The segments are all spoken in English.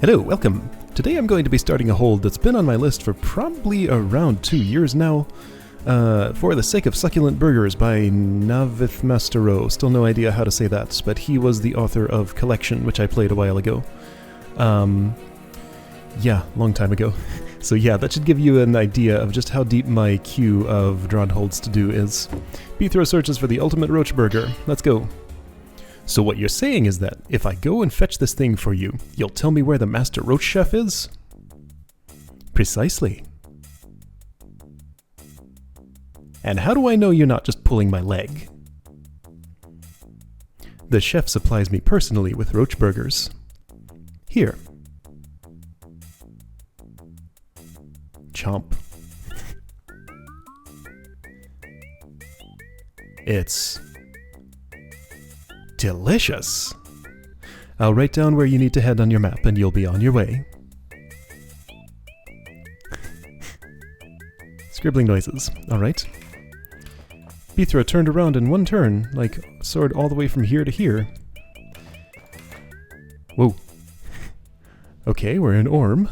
Hello, welcome. Today I'm going to be starting a hold that's been on my list for probably around 2 years now. For the Sake of Succulent Burgers by Navith Mastero. Still no idea how to say that, but he was the author of Collection, which I played a while ago. Yeah, long time ago. So yeah, that should give you an idea of just how deep my queue of DROD holds to do is. Bithro searches for the ultimate roach burger. Let's go. So what you're saying is that if I go and fetch this thing for you, you'll tell me where the master roach chef is? Precisely. And how do I know you're not just pulling my leg? The chef supplies me personally with roach burgers. Here. Chomp. It's delicious. I'll write down where you need to head on your map and you'll be on your way. Scribbling noises. Alright. Bithro turned around in one turn, like soared all the way from here to here. Whoa. Okay, we're in Orm.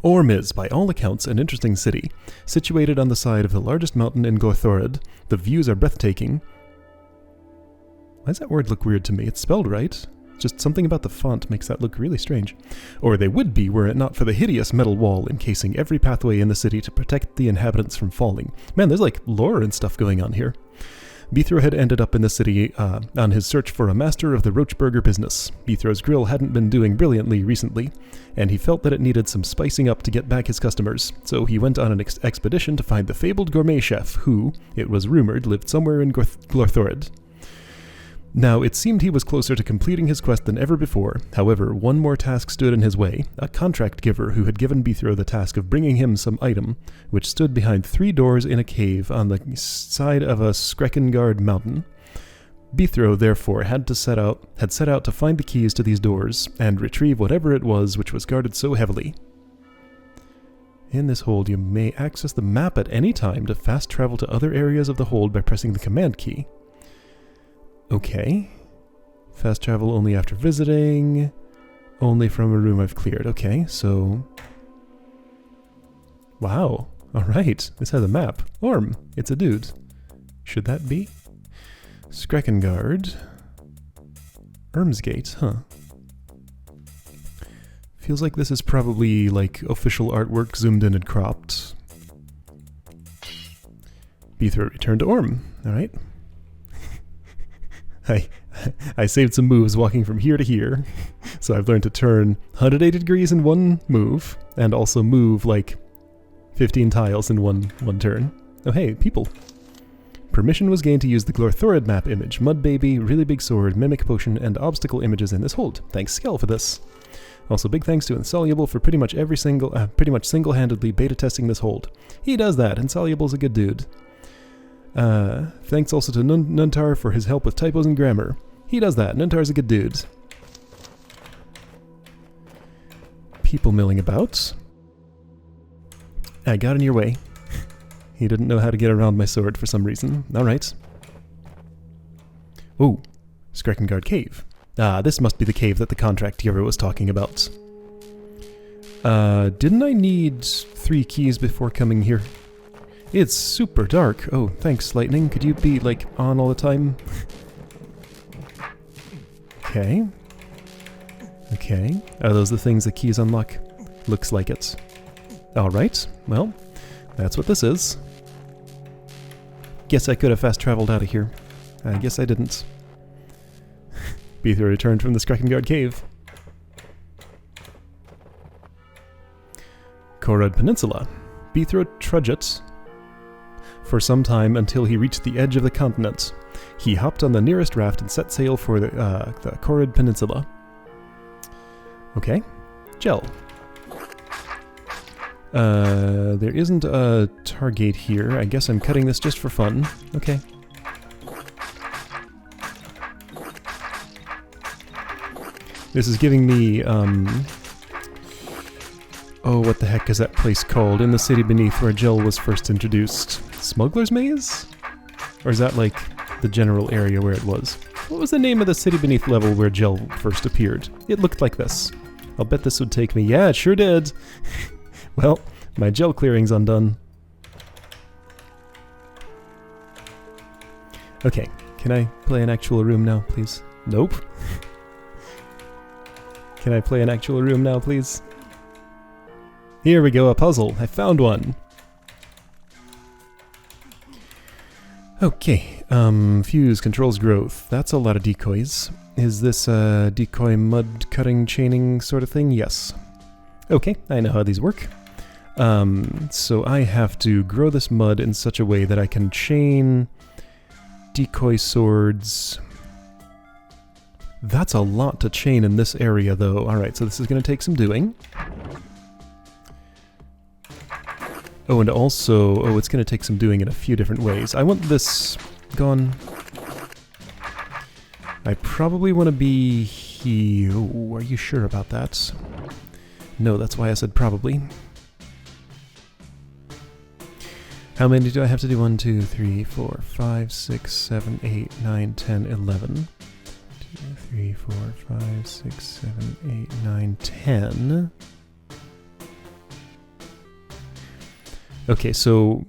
Orm is, by all accounts, an interesting city. Situated on the side of the largest mountain in DROD, the views are breathtaking. Why does that word look weird to me? It's spelled right. Just something about the font makes that look really strange. Or they would be were it not for the hideous metal wall encasing every pathway in the city to protect the inhabitants from falling. Man, there's like lore and stuff going on here. Bithro had ended up in the city on his search for a master of the roach burger business. Bithro's grill hadn't been doing brilliantly recently, and he felt that it needed some spicing up to get back his customers. So he went on an expedition to find the fabled gourmet chef who, it was rumored, lived somewhere in DROD. Now, it seemed he was closer to completing his quest than ever before. However, one more task stood in his way, a contract giver who had given Bithro the task of bringing him some item, which stood behind 3 doors in a cave on the side of a Skrekengard mountain. Bithro, therefore, had set out to find the keys to these doors, and retrieve whatever it was which was guarded so heavily. In this hold, you may access the map at any time to fast travel to other areas of the hold by pressing the command key. Okay. Fast travel only after visiting. Only from a room I've cleared. Okay, so... Wow. Alright. This has a map. Orm. It's a dude. Should that be? Skrekengard. Ermsgate, huh. Feels like this is probably like official artwork zoomed in and cropped. Bithro returned to Orm. Alright. I saved some moves walking from here to here, so I've learned to turn 180 degrees in one move, and also move like 15 tiles in one turn. Oh hey, people. Permission was gained to use the Glorthorid map image, Mud Baby, Really Big Sword, Mimic Potion, and Obstacle images in this hold. Thanks Skell for this. Also big thanks to Insoluble for pretty much single-handedly beta testing this hold. He does that, Insoluble's a good dude. Thanks also to Nuntar for his help with typos and grammar. He does that. Nuntar's a good dude. People milling about. I got in your way. He didn't know how to get around my sword for some reason. Alright. Ooh. Skrekengard Cave. Ah, this must be the cave that the contract giver was talking about. Didn't I need 3 keys before coming here? It's super dark. Oh, thanks, Lightning. Could you be, like, on all the time? Okay. Okay. Are those the things the keys unlock? Looks like it. Alright. Well, that's what this is. Guess I could have fast traveled out of here. I guess I didn't. Bithro returned from the Skrekengard Cave. Korod Peninsula. Bithro trudged for some time until he reached the edge of the continent. He hopped on the nearest raft and set sail for the Korod Peninsula. Okay. Gel. There isn't a target here. I guess I'm cutting this just for fun. Okay. This is giving me, oh, what the heck is that place called? In the city beneath where Gel was first introduced. Smuggler's Maze? Or is that like the general area where it was? What was the name of the city beneath level where Gel first appeared? It looked like this. I'll bet this would take me... Yeah, it sure did! Well, my gel clearing's undone. Okay, can I play an actual room now, please? Nope. Can I play an actual room now, please? Here we go, a puzzle. I found one. Okay, fuse controls growth. That's a lot of decoys. Is this a decoy mud cutting chaining sort of thing? Yes. Okay, I know how these work. So I have to grow this mud in such a way that I can chain decoy swords. That's a lot to chain in this area, though. Alright, so this is going to take some doing. Oh, and also... Oh, it's going to take some doing in a few different ways. I want this gone. I probably want to be here. Oh, are you sure about that? No, that's why I said probably. How many do I have to do? 1, 2, 3, 4, 5, 6, 7, 8, 9, 10, 11. 2, 3, 4, 5, 6, 7, 8, 9, 10. Okay, so...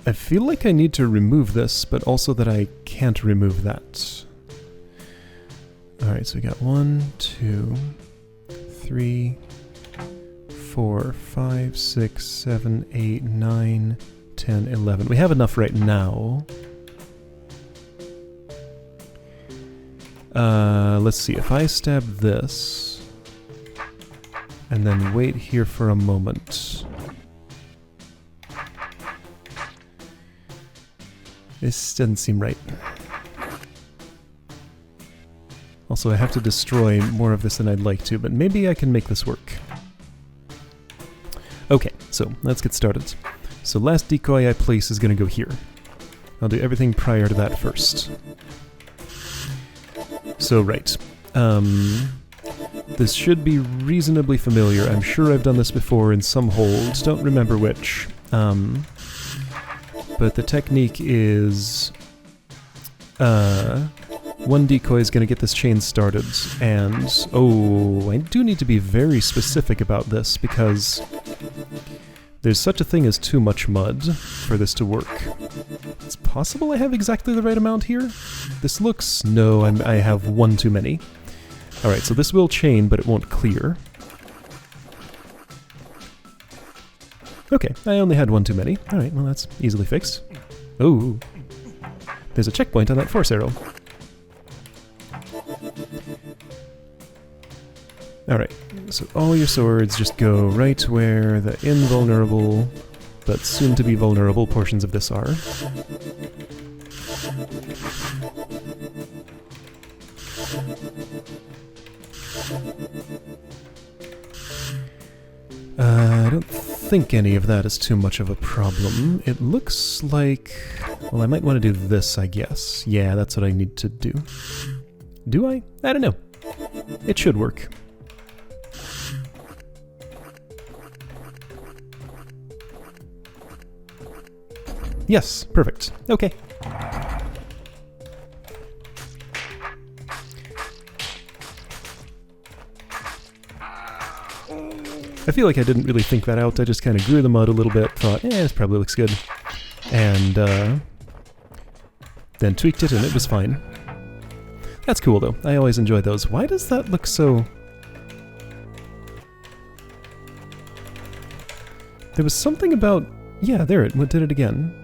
I feel like I need to remove this, but also that I can't remove that. Alright, so we got 1, 2, 3, 4, 5, 6, 7, 8, 9, 10, 11. We have enough right now. Let's see, if I stab this, and then wait here for a moment. This doesn't seem right. Also, I have to destroy more of this than I'd like to, but maybe I can make this work. Okay, so let's get started. So last decoy I place is going to go here. I'll do everything prior to that first. So, right. This should be reasonably familiar. I'm sure I've done this before in some holds. Don't remember which. But the technique is... one decoy is going to get this chain started, and... Oh, I do need to be very specific about this, because... there's such a thing as too much mud for this to work. It's possible I have exactly the right amount here? This looks... No, I have one too many. Alright, so this will chain, but it won't clear. Okay, I only had one too many. Alright, well that's easily fixed. Oh, there's a checkpoint on that force arrow. Alright, so all your swords just go right where the invulnerable, but soon-to-be vulnerable portions of this are. I don't think any of that is too much of a problem. It looks like... Well, I might want to do this, I guess. Yeah, that's what I need to do. Do I? I don't know. It should work. Yes, perfect. Okay. I feel like I didn't really think that out. I just kind of grew the mud a little bit, thought, this probably looks good. And then tweaked it and it was fine. That's cool though. I always enjoy those. Why does that look so... There was something about... Yeah, there it did it again.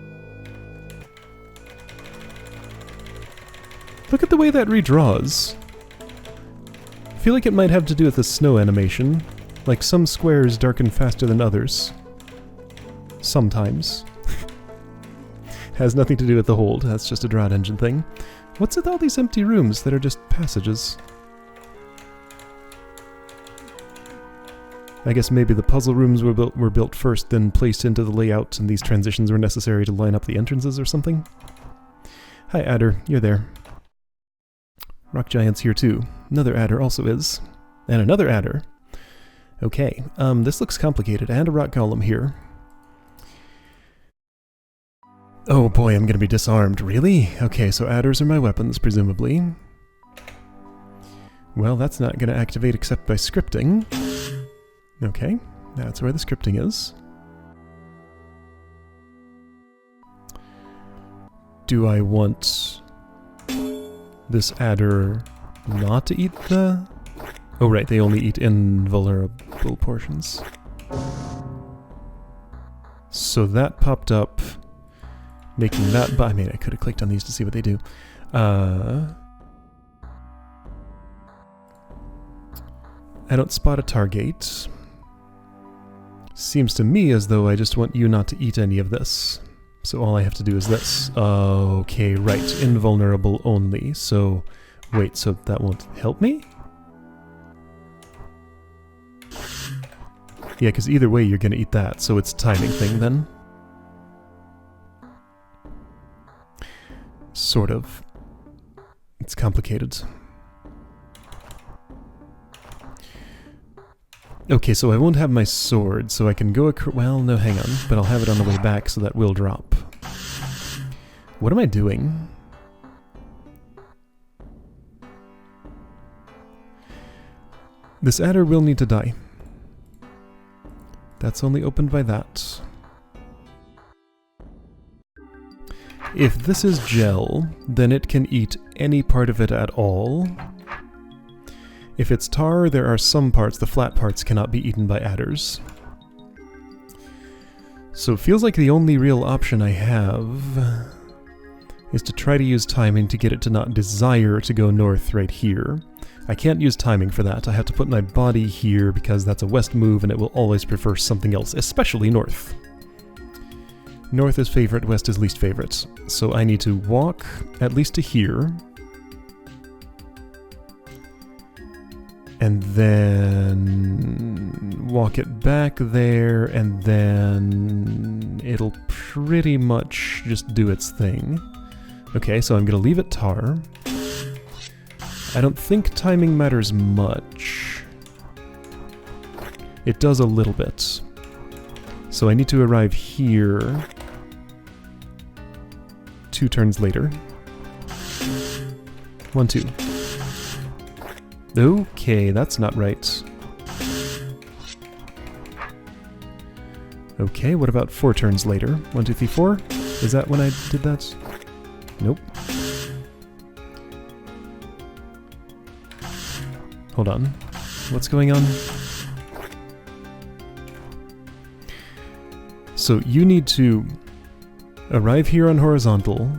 Look at the way that redraws. I feel like it might have to do with the snow animation. Like some squares darken faster than others. Sometimes. Has nothing to do with the hold, that's just a DROD engine thing. What's with all these empty rooms that are just passages? I guess maybe the puzzle rooms were built first, then placed into the layout, and these transitions were necessary to line up the entrances or something? Hi Adder, you're there. Rock Giant's here too. Another Adder also is. And another Adder. Okay, this looks complicated, and a rock golem here. Oh boy, I'm gonna be disarmed. Really? Okay, so adders are my weapons, presumably. Well, that's not gonna activate except by scripting. Okay, that's where the scripting is. Do I want this adder not to eat the... Oh right, they only eat invulnerable portions. So that popped up, making that... I mean, I could have clicked on these to see what they do. I don't spot a target. Seems to me as though I just want you not to eat any of this. So all I have to do is this. Okay, right. Invulnerable only. So, wait, so that won't help me? Yeah, because either way you're gonna eat that, so it's a timing thing then. Sort of. It's complicated. Okay, so I won't have my sword, so I can go well, no, hang on. But I'll have it on the way back, so that will drop. What am I doing? This adder will need to die. That's only opened by that. If this is gel, then it can eat any part of it at all. If it's tar, there are some parts, the flat parts, cannot be eaten by adders. So it feels like the only real option I have is to try to use timing to get it to not desire to go north right here. I can't use timing for that. I have to put my body here because that's a west move and it will always prefer something else, especially north. North is favorite, west is least favorite. So I need to walk at least to here. And then walk it back there, and then it'll pretty much just do its thing. Okay, so I'm gonna leave it tar. I don't think timing matters much. It does a little bit. So I need to arrive here 2 turns later. 1, 2. Okay, that's not right. Okay, what about 4 turns later? 1, 2, 3, 4? Is that when I did that? Nope. Hold on. What's going on? So you need to arrive here on horizontal,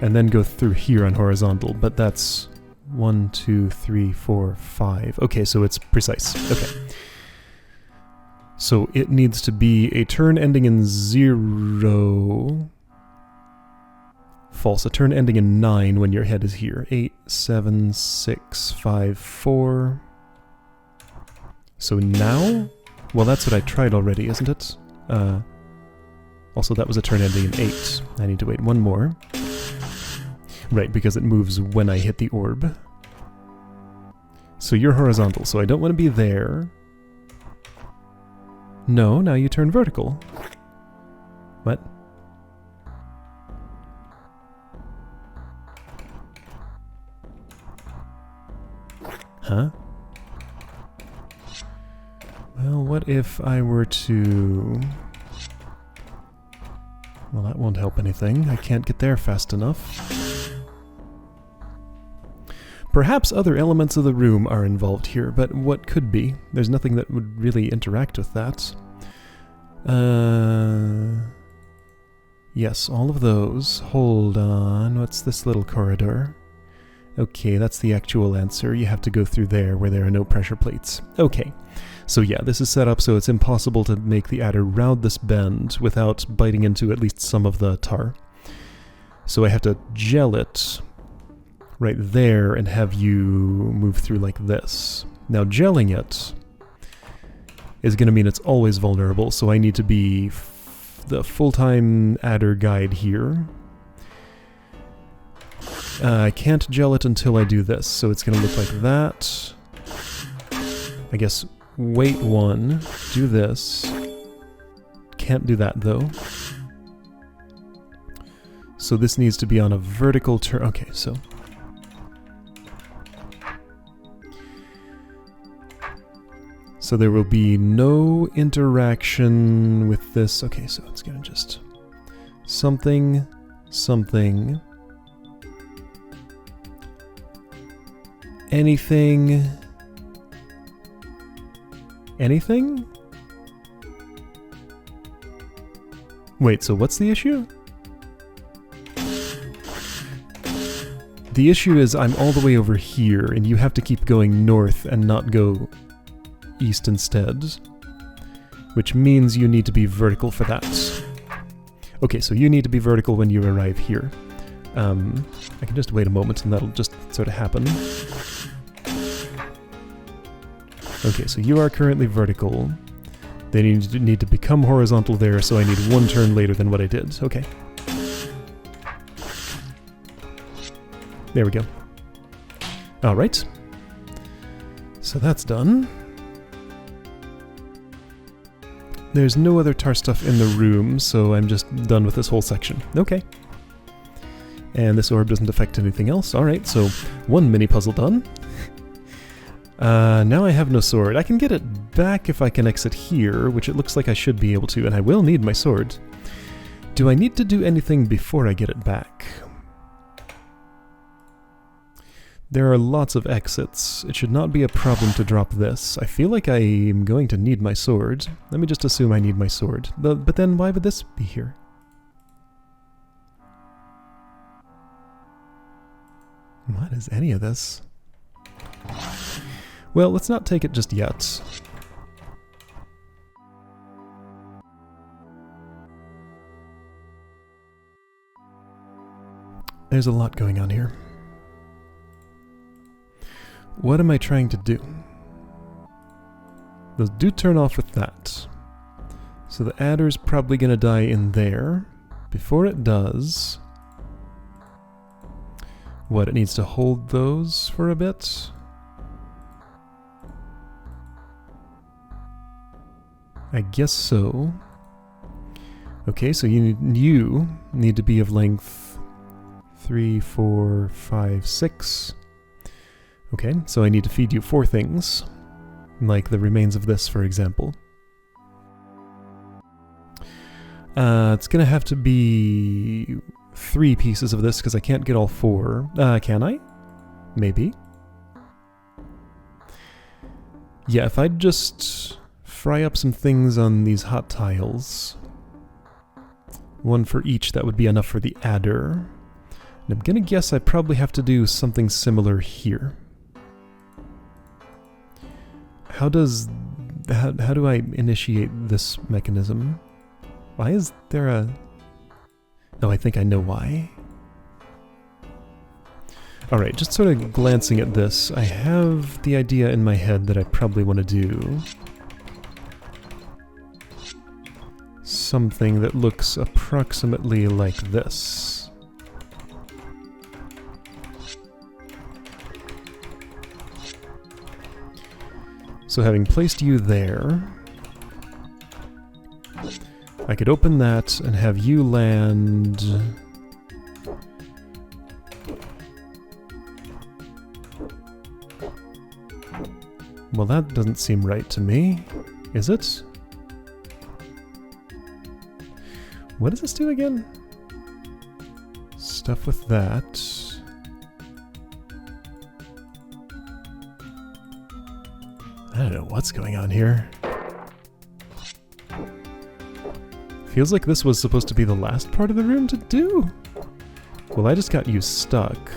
and then go through here on horizontal, but that's 1, 2, 3, 4, 5. Okay, so it's precise. Okay. So it needs to be a turn ending in 0. False. A turn ending in 9 when your head is here. 8, 7, 6, 5, 4. So now? Well, that's what I tried already, isn't it? Also, that was a turn ending in 8. I need to wait 1 more. Right, because it moves when I hit the orb. So you're horizontal, so I don't want to be there. No, now you turn vertical. What? Huh? Well, what if I were to... Well, that won't help anything. I can't get there fast enough. Perhaps other elements of the room are involved here, but what could be? There's nothing that would really interact with that. Yes, all of those. Hold on, what's this little corridor? Okay, that's the actual answer. You have to go through there where there are no pressure plates. Okay, so yeah, this is set up so it's impossible to make the adder round this bend without biting into at least some of the tar. So I have to gel it right there and have you move through like this. Now gelling it is going to mean it's always vulnerable, so I need to be the full-time adder guide here. I can't gel it until I do this, so it's going to look like that. I guess wait 1, do this. Can't do that though. So this needs to be on a vertical turn. Okay, so... So there will be no interaction with this. Okay, so it's gonna just... Something, something... Anything... Anything? Wait, so what's the issue? The issue is I'm all the way over here, and you have to keep going north and not go east instead. Which means you need to be vertical for that. Okay, so you need to be vertical when you arrive here. I can just wait a moment and that'll just sort of happen. Okay, so you are currently vertical. They need to become horizontal there, so I need one turn later than what I did. Okay. There we go. Alright. So that's done. There's no other tar stuff in the room, so I'm just done with this whole section. Okay. And this orb doesn't affect anything else. Alright, so one mini puzzle done. Now I have no sword. I can get it back if I can exit here, which it looks like I should be able to, and I will need my sword. Do I need to do anything before I get it back? There are lots of exits. It should not be a problem to drop this. I feel like I am going to need my sword. Let me just assume I need my sword. But then why would this be here? What is any of this? Well, let's not take it just yet. There's a lot going on here. What am I trying to do? Those do turn off with that. So the adder's probably going to die in there. Before it does... What, it needs to hold those for a bit? I guess so. Okay, so you need to be of length 3, 4, 5, 6. Okay, so I need to feed you 4 things, like the remains of this, for example. It's gonna have to be 3 pieces of this, because I can't get all 4. Can I? Maybe. Yeah, if I just fry up some things on these hot tiles, 1 for each, that would be enough for the adder. And I'm gonna guess I probably have to do something similar here. How do I initiate this mechanism? Why is there a... Oh, I think I know why. Alright, just sort of glancing at this, I have the idea in my head that I probably want to do something that looks approximately like this. So having placed you there, I could open that and have you land... Well, that doesn't seem right to me, is it? What does this do again? Stuff with that. I don't know what's going on here. Feels like this was supposed to be the last part of the room to do. Well, I just got you stuck.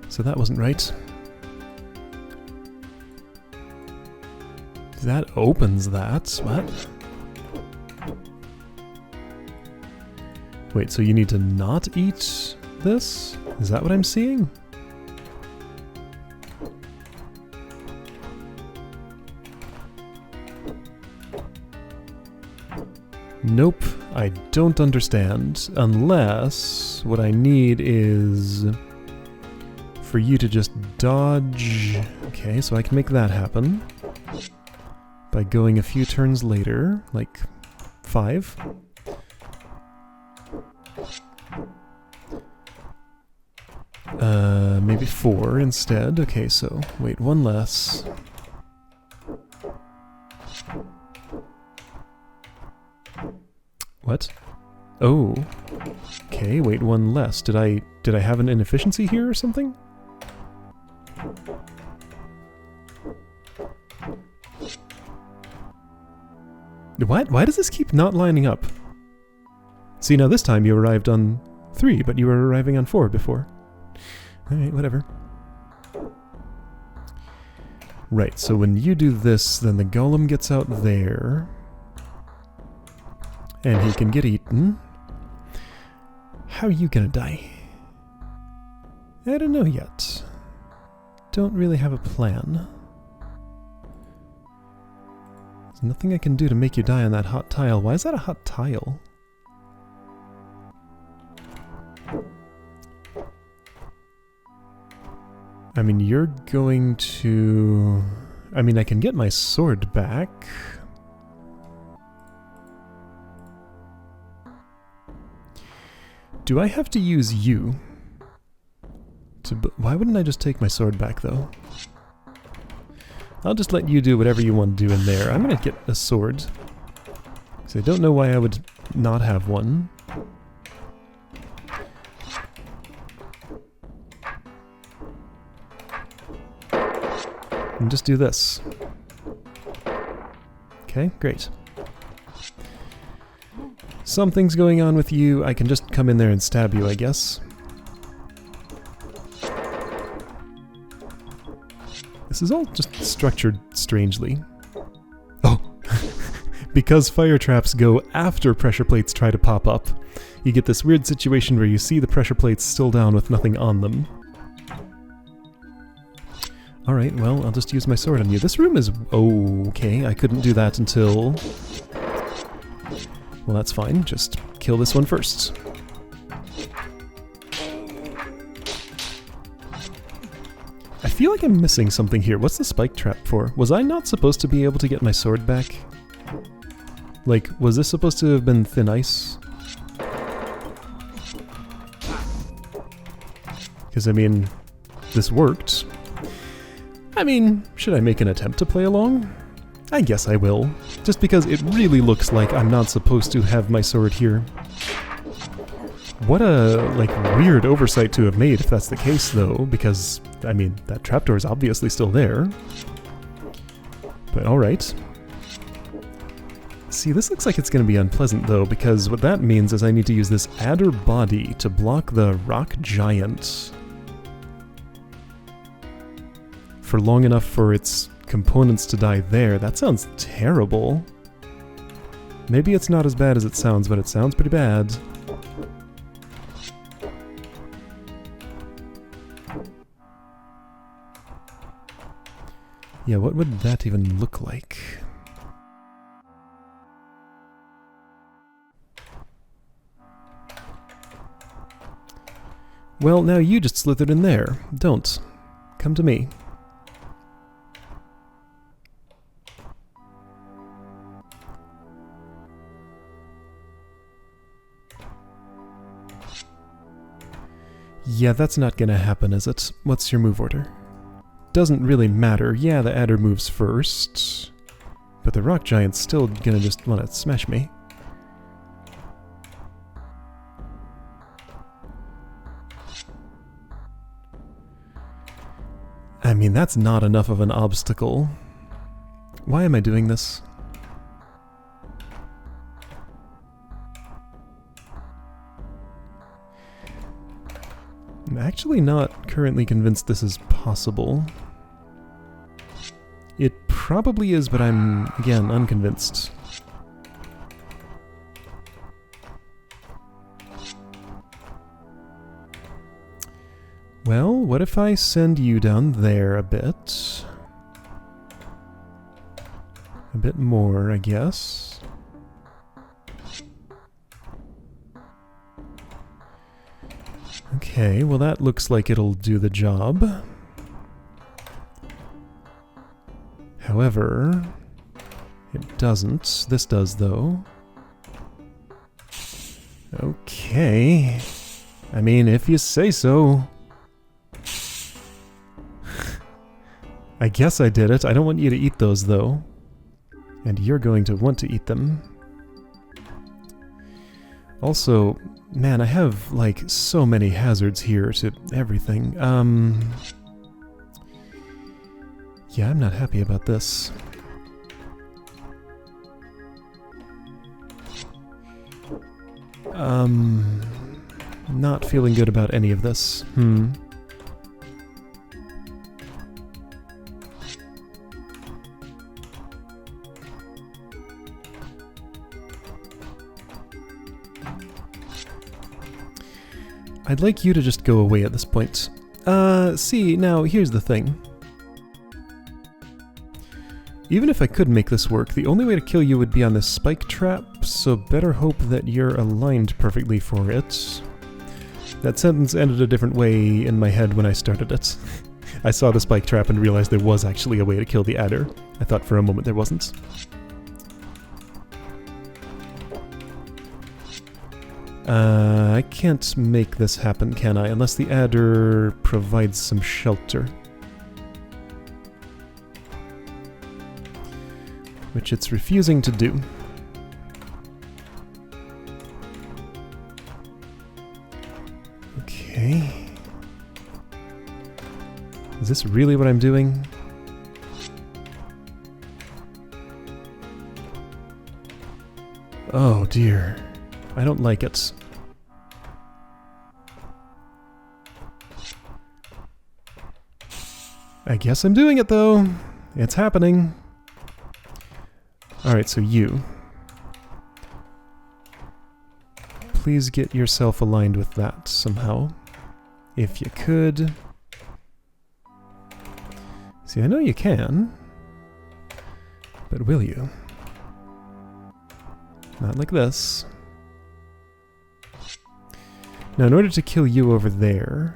So that wasn't right. That opens that. What? Wait, so you need to not eat this? Is that what I'm seeing? Nope, I don't understand, unless what I need is for you to just dodge. Okay, so I can make that happen by going a few turns later, like 5. Maybe 4 instead. Okay, so wait, 1 less. What? Oh. Okay, wait, 1 less. Did I have an inefficiency here or something? What? Why does this keep not lining up? See, now this time you arrived on 3, but you were arriving on 4 before. Alright, whatever. Right, so when you do this, then the golem gets out there. And he can get eaten. How are you gonna die? I don't know yet. Don't really have a plan. There's nothing I can do to make you die on that hot tile. Why is that a hot tile? I mean, you're going to... I mean, I can get my sword back. Do I have to use you? Why wouldn't I just take my sword back, though? I'll just let you do whatever you want to do in there. I'm gonna get a sword. Because I don't know why I would not have one. And just do this. Okay, great. Something's going on with you. I can just come in there and stab you, I guess. This is all just structured strangely. Oh! Because fire traps go after pressure plates try to pop up, you get this weird situation where you see the pressure plates still down with nothing on them. Alright, well, I'll just use my sword on you. This room is okay. I couldn't do that until... Well, that's fine. Just kill this one first. I feel like I'm missing something here. What's the spike trap for? Was I not supposed to be able to get my sword back? Like, was this supposed to have been thin ice? Because, I mean, this worked. I mean, should I make an attempt to play along? I guess I will. Just because it really looks like I'm not supposed to have my sword here. What a, like, weird oversight to have made if that's the case, though, because, I mean, that trapdoor is obviously still there. But alright. See, this looks like it's going to be unpleasant, though, because what that means is I need to use this adder body to block the rock giant for long enough for its components to die there. That sounds terrible. Maybe it's not as bad as it sounds, but it sounds pretty bad. Yeah, what would that even look like? Well, now you just slithered in there. Don't. Come to me. Yeah, that's not gonna happen, is it? What's your move order? Doesn't really matter. Yeah, the adder moves first. But the rock giant's still gonna just wanna smash me. I mean, that's not enough of an obstacle. Why am I doing this? I'm actually not currently convinced this is possible. It probably is, but I'm, again, unconvinced. Well, what if I send you down there a bit? A bit more, I guess. Okay, well that looks like it'll do the job. However, it doesn't. This does, though. Okay. I mean, if you say so. I guess I did it. I don't want you to eat those, though. And you're going to want to eat them. Also, man, I have, like, so many hazards here to everything. Yeah, I'm not happy about this. Not feeling good about any of this. I'd like you to just go away at this point. See, now, here's the thing. Even if I could make this work, the only way to kill you would be on this spike trap, so better hope that you're aligned perfectly for it. That sentence ended a different way in my head when I started it. I saw the spike trap and realized there was actually a way to kill the adder. I thought for a moment there wasn't. I can't make this happen, can I? Unless the adder provides some shelter. Which it's refusing to do. Okay. Is this really what I'm doing? Oh dear. I don't like it. I guess I'm doing it though. It's happening. Alright, so you. Please get yourself aligned with that somehow. If you could. See, I know you can. But will you? Not like this. Now, in order to kill you over there...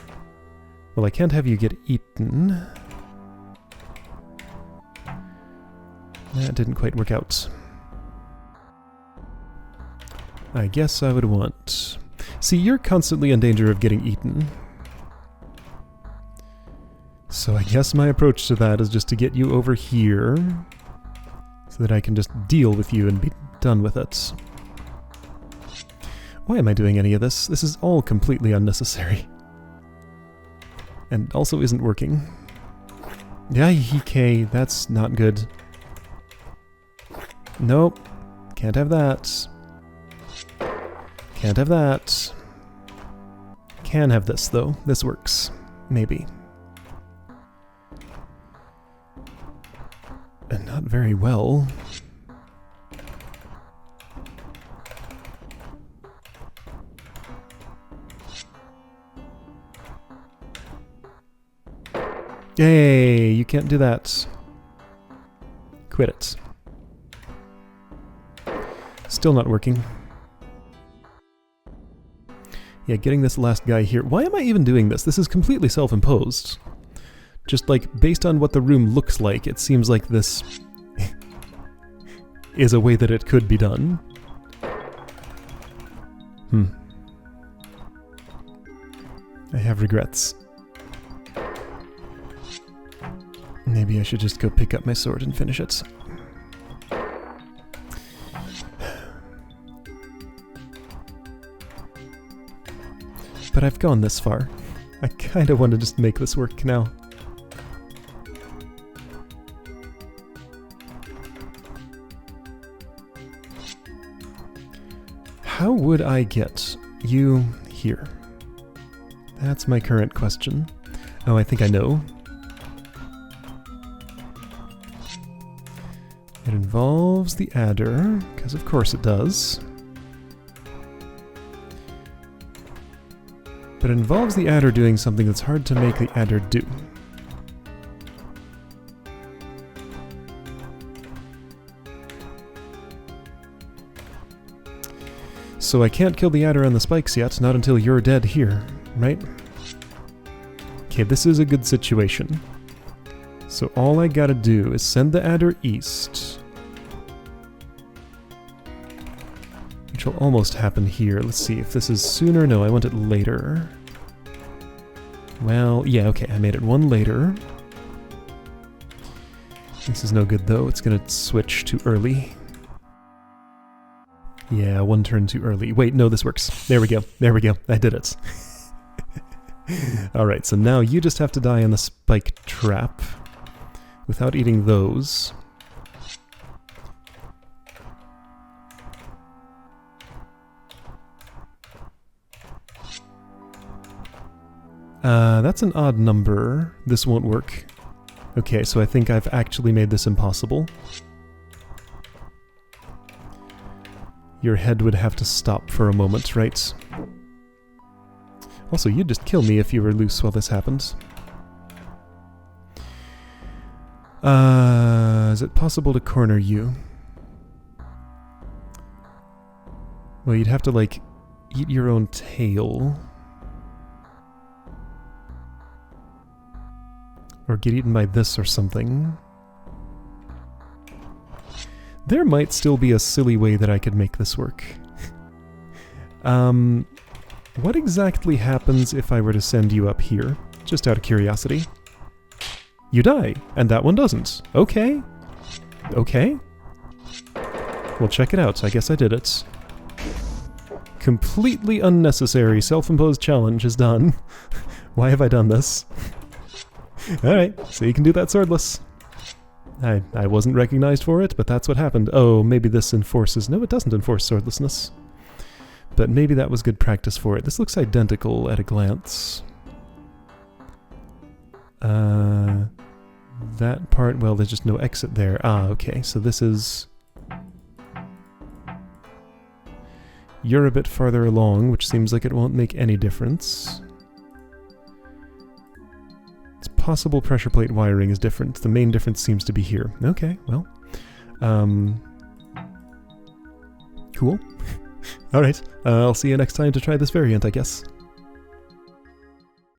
Well, I can't have you get eaten. That didn't quite work out. I guess I would want... See, you're constantly in danger of getting eaten. So I guess my approach to that is just to get you over here, so that I can just deal with you and be done with it. Why am I doing any of this? This is all completely unnecessary. And also isn't working. Yahike, that's not good. Nope. Can't have that. Can't have that. Can have this, though. This works. Maybe. And not very well. Yay! You can't do that. Quit it. Still not working. Yeah, getting this last guy here. Why am I even doing this? This is completely self-imposed. Just like, based on what the room looks like, it seems like this is a way that it could be done. I have regrets. Maybe I should just go pick up my sword and finish it. But I've gone this far. I kinda want to just make this work now. How would I get you here? That's my current question. Oh, I think I know. It involves the adder, because of course it does. But it involves the adder doing something that's hard to make the adder do. So I can't kill the adder on the spikes yet, not until you're dead here, right? Okay, this is a good situation. So all I gotta do is send the adder east. which will almost happen here. Let's see if this is sooner. No, I want it later. Well, yeah, okay, I made it one later. This is no good though, it's gonna switch too early. Yeah, one turn too early. Wait, no, this works. There we go, I did it. Alright, so now you just have to die on the spike trap without eating those. That's an odd number. This won't work. Okay, so I think I've actually made this impossible. Your head would have to stop for a moment, right? Also, you'd just kill me if you were loose while this happened. Is it possible to corner you? Well, you'd have to, like, eat your own tail. Or get eaten by this or something. There might still be a silly way that I could make this work. What exactly happens if I were to send you up here? Just out of curiosity. You die, and that one doesn't. Okay. Okay. Well, check it out. I guess I did it. Completely unnecessary self-imposed challenge is done. Why have I done this? Alright, so you can do that swordless. I wasn't recognized for it, but that's what happened. Oh, maybe this enforces... No, it doesn't enforce swordlessness. But maybe that was good practice for it. This looks identical at a glance. That part, well, there's just no exit there. Ah, okay, so this is... You're a bit farther along, which seems like it won't make any difference. It's possible pressure plate wiring is different. The main difference seems to be here. Okay, well. Cool. Alright, I'll see you next time to try this variant, I guess.